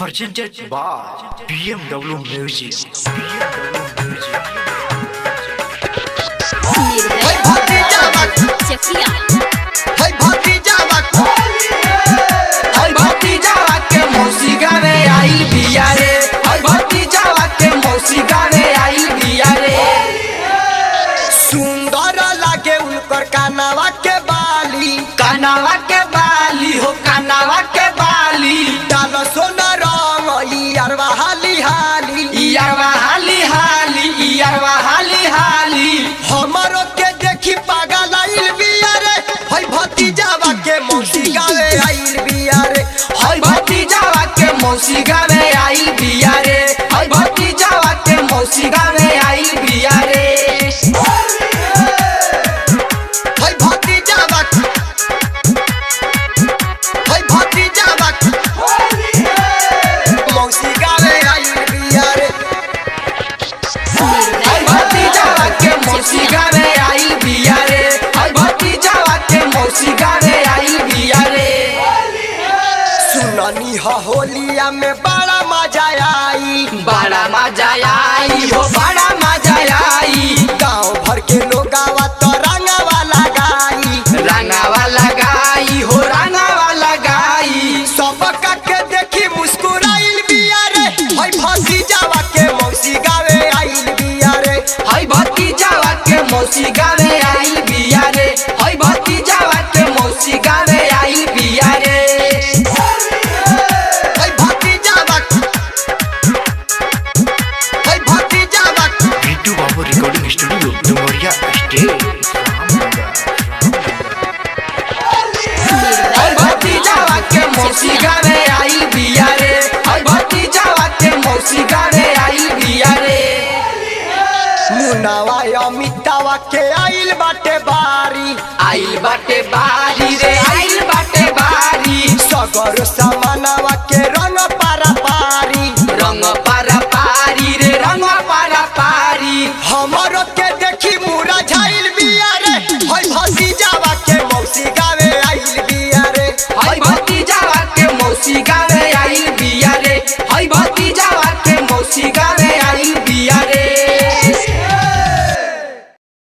presented by BMW Music. BMW Music. सुंदर लागे उनकर कानावा के बाली हो कानावा के बाली डाल सोना रंग यारवा हाली हाली हमरो के देखी पागल आइल बिया रे हई भतीजावा के मौसी गावे आइल बिया रे हई भतीजावा के मौसी गावे आइल बिया रे हई भतीजावा के मौसी गावे आइल बिया रे होलिया में बड़ा मजा आई हो बड़ा मजा आई गाँव भर के लोगावा तो रंगावा लगाई सबका के देखी मुस्कुराइल बिया रे हई भतीजावा के मौसी गावे आइल बिया रे हई भतीजावा के मौसी गावे आइल बिया रे हई भतीजावा के मौसी गावे आइल बिया रे Recording Studio, Dumoria State. हई भतीजावा के मौसी गावे आइल बिया रे हई भतीजावा के मौसी गावे आइल बिया रे मुनावा अमितावा के आइल बाटे बारी